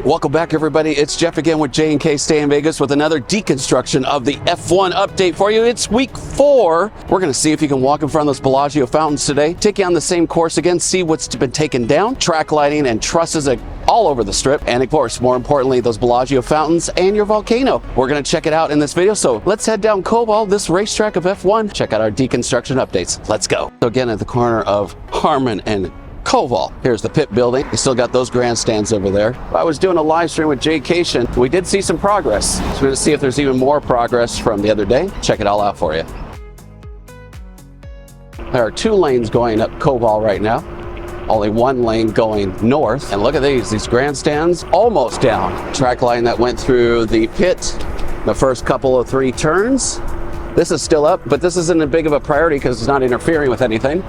Welcome back, everybody. It's Jeff again with jkstayinvegas with another deconstruction of the F1 update for you. It's week 4. We're going to see if you can walk in front of those Bellagio fountains today. Take you on the same course again, see what's been taken down, track lighting and trusses all over the strip, and of course, more importantly, those Bellagio fountains and your volcano. We're going to check it out in this video, so let's head down Koval, this racetrack of F1. Check out our deconstruction updates. Let's go. So again, at the corner of Harmon and Koval. Here's the pit building. You still got those grandstands over there. I was doing a live stream with jkstayinvegas. We did see some progress. So we're going to see if there's even more progress from the other day. Check it all out for you. There are 2 lanes going up Koval right now. Only 1 lane going north. And look at these grandstands almost down. Track line that went through the pit the first couple of 3 turns. This is still up, but this isn't a big of a priority because it's not interfering with anything.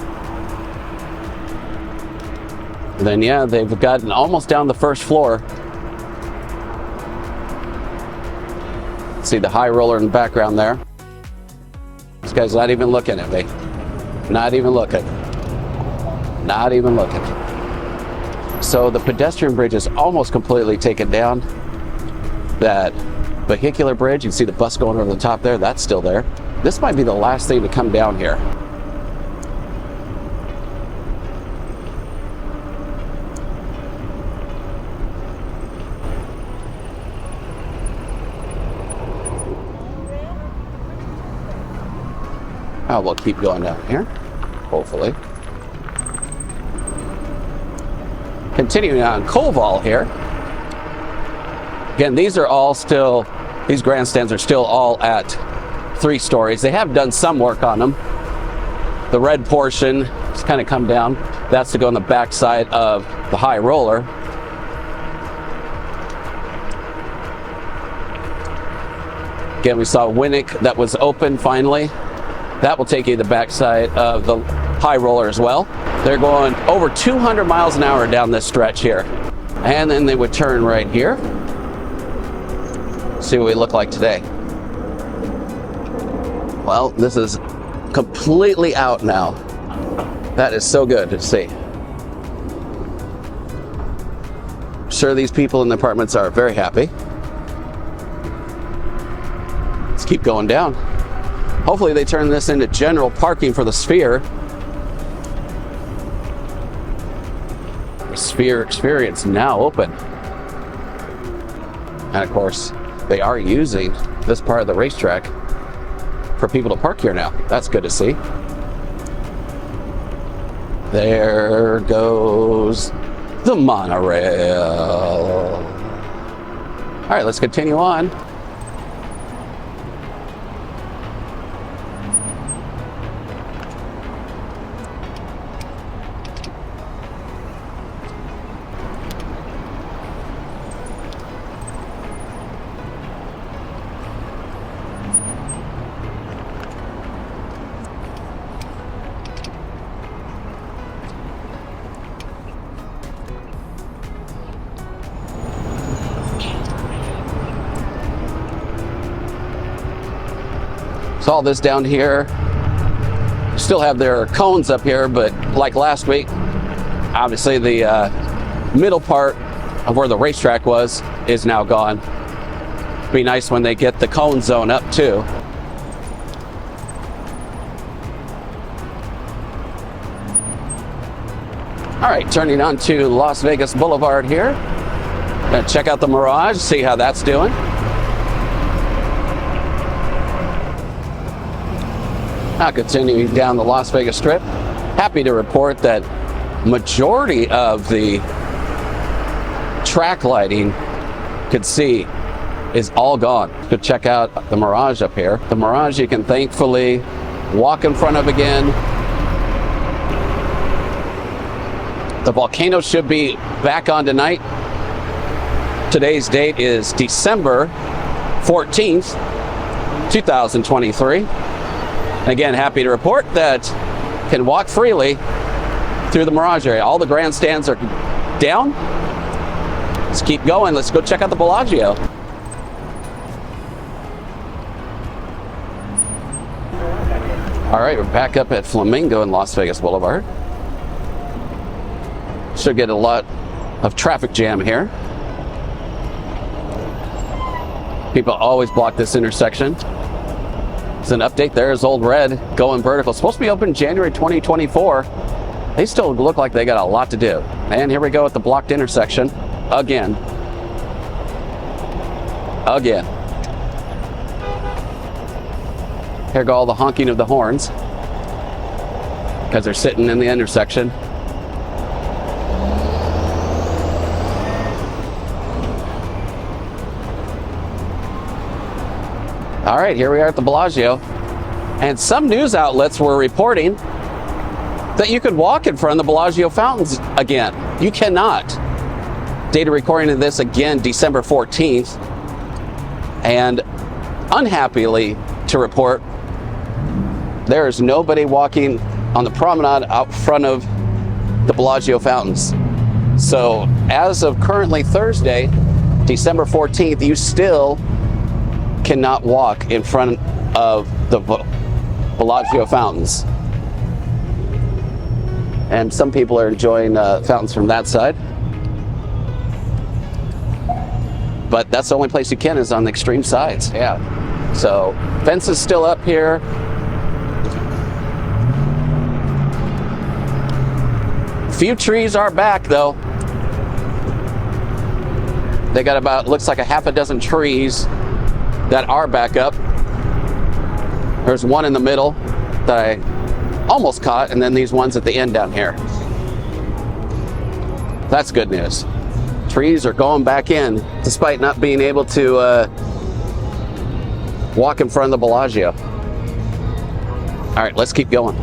And then, yeah, they've gotten almost down the first floor. See the high roller in the background there. This guy's not even looking at me. Not even looking. Not even looking. So the pedestrian bridge is almost completely taken down. That vehicular bridge, you can see the bus going over the top there, that's still there. This might be the last thing to come down here. Oh, we'll keep going down here, hopefully. Continuing on Koval here. Again, these grandstands are still all at 3 stories. They have done some work on them. The red portion has kind of come down. That's to go on the back side of the high roller. Again, we saw Winnick that was open finally. That will take you to the backside of the high roller as well. They're going over 200 miles an hour down this stretch here. And then they would turn right here. See what we look like today. Well, this is completely out now. That is so good to see. I'm sure these people in the apartments are very happy. Let's keep going down. Hopefully they turn this into general parking for the Sphere. The Sphere Experience now open. And of course, they are using this part of the racetrack for people to park here now. That's good to see. There goes the monorail. All right, let's continue on. So all this down here, still have their cones up here, but like last week, obviously the middle part of where the racetrack was is now gone. Be nice when they get the cone zone up too. All right, turning on to Las Vegas Boulevard here. Gonna check out the Mirage, see how that's doing. Now continuing down the Las Vegas Strip. Happy to report that majority of the track lighting you could see is all gone. Go check out the Mirage up here. The Mirage you can thankfully walk in front of again. The volcano should be back on tonight. Today's date is December 14th, 2023. Again, happy to report that can walk freely through the Mirage area. All the grandstands are down. Let's keep going. Let's go check out the Bellagio. All right, we're back up at Flamingo in Las Vegas Boulevard. Should get a lot of traffic jam here. People always block this intersection. It's an update. There's Old Red going vertical. It's supposed to be open January 2024. They still look like they got a lot to do. And here we go at the blocked intersection again. Again. Here go all the honking of the horns because they're sitting in the intersection. All right, here we are at the Bellagio. And some news outlets were reporting that you could walk in front of the Bellagio Fountains again. You cannot. Data recording of this again, December 14th. And unhappily to report, there is nobody walking on the promenade out front of the Bellagio Fountains. So as of currently Thursday, December 14th, you still cannot walk in front of the Bellagio Fountains. And some people are enjoying fountains from that side. But that's the only place you can, is on the extreme sides. Yeah. So fence is still up here. Few trees are back though. They got about, looks like a half a dozen trees that are back up. There's one in the middle that I almost caught, and then these ones at the end down here. That's good news. Trees are going back in despite not being able to walk in front of the Bellagio. All right, let's keep going.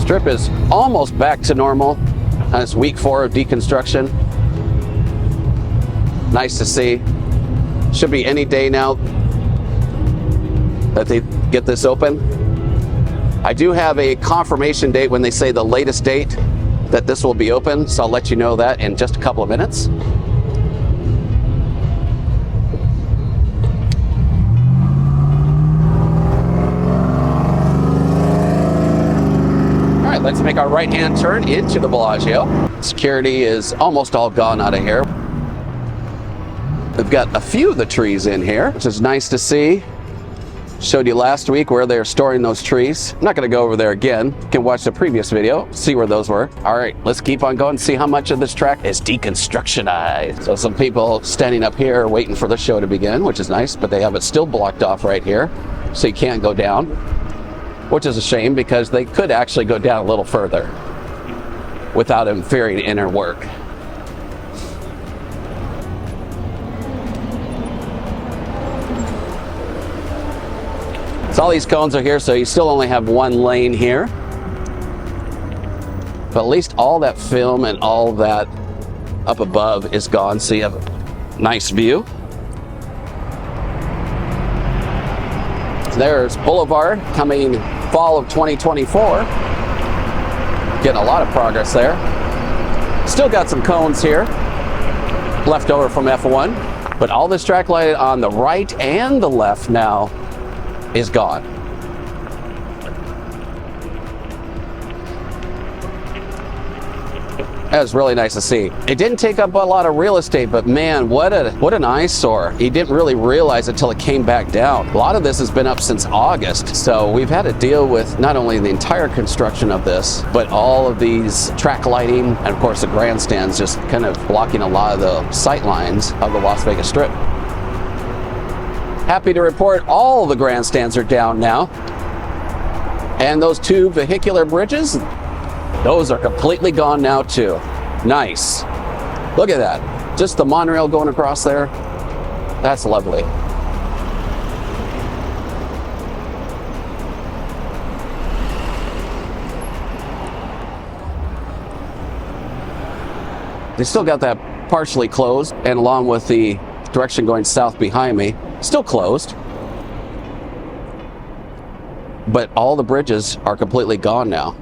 Strip is almost back to normal. It's week 4 of deconstruction. Nice to see. Should be any day now that they get this open. I do have a confirmation date when they say the latest date that this will be open, so I'll let you know that in just a couple of minutes. All right, let's make our right-hand turn into the Bellagio. Security is almost all gone out of here. We've got a few of the trees in here, which is nice to see. Showed you last week where they're storing those trees. I'm not going to go over there again. You can watch the previous video, see where those were. All right, let's keep on going and see how much of this track is deconstructionized. So some people standing up here waiting for the show to begin, which is nice, but they have it still blocked off right here, so you can't go down, which is a shame because they could actually go down a little further without interfering in their work. So all these cones are here, so you still only have one lane here. But at least all that film and all that up above is gone, so you have a nice view. There's Boulevard coming fall of 2024. Getting a lot of progress there. Still got some cones here left over from F1, but all this track light on the right and the left now is gone. That was really nice to see. It didn't take up a lot of real estate, but man, what an eyesore. He didn't really realize it till it came back down. A lot of this has been up since August, so we've had to deal with not only the entire construction of this, but all of these track lighting, and of course the grandstands just kind of blocking a lot of the sight lines of the Las Vegas Strip. Happy to report all the grandstands are down now. And those 2 vehicular bridges, those are completely gone now too. Nice. Look at that. Just the monorail going across there. That's lovely. They still got that partially closed, and along with the direction going south behind me, still closed, but all the bridges are completely gone now.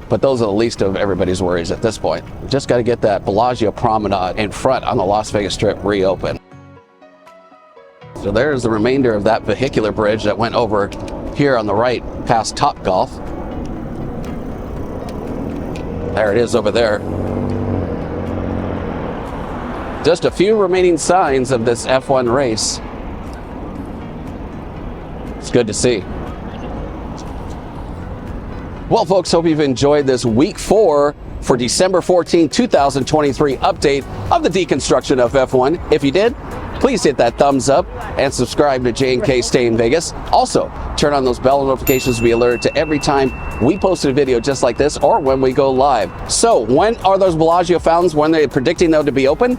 But those are the least of everybody's worries at this point. We just got to get that Bellagio promenade in front on the Las Vegas Strip reopened. So there's the remainder of that vehicular bridge that went over here on the right past Topgolf. There it is over there. Just a few remaining signs of this F1 race. It's good to see. Well, folks, hope you've enjoyed this week 4 for December 14, 2023 update of the deconstruction of F1. If you did, please hit that thumbs up and subscribe to J&K Stay in Vegas. Also, turn on those bell notifications to be alerted to every time we post a video just like this or when we go live. So, when are those Bellagio fountains? When are they predicting them to be open?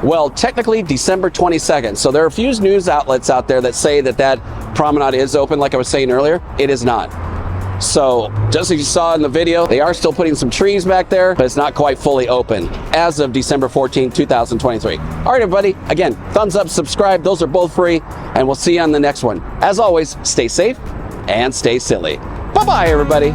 Well, technically December 22nd. So there are a few news outlets out there that say that that promenade is open. Like I was saying earlier, it is not. So, just as you saw in the video, they are still putting some trees back there, but it's not quite fully open as of December 14, 2023. All right, everybody, again, thumbs up, subscribe, those are both free, and we'll see you on the next one. As always, stay safe and stay silly. Bye-bye, everybody.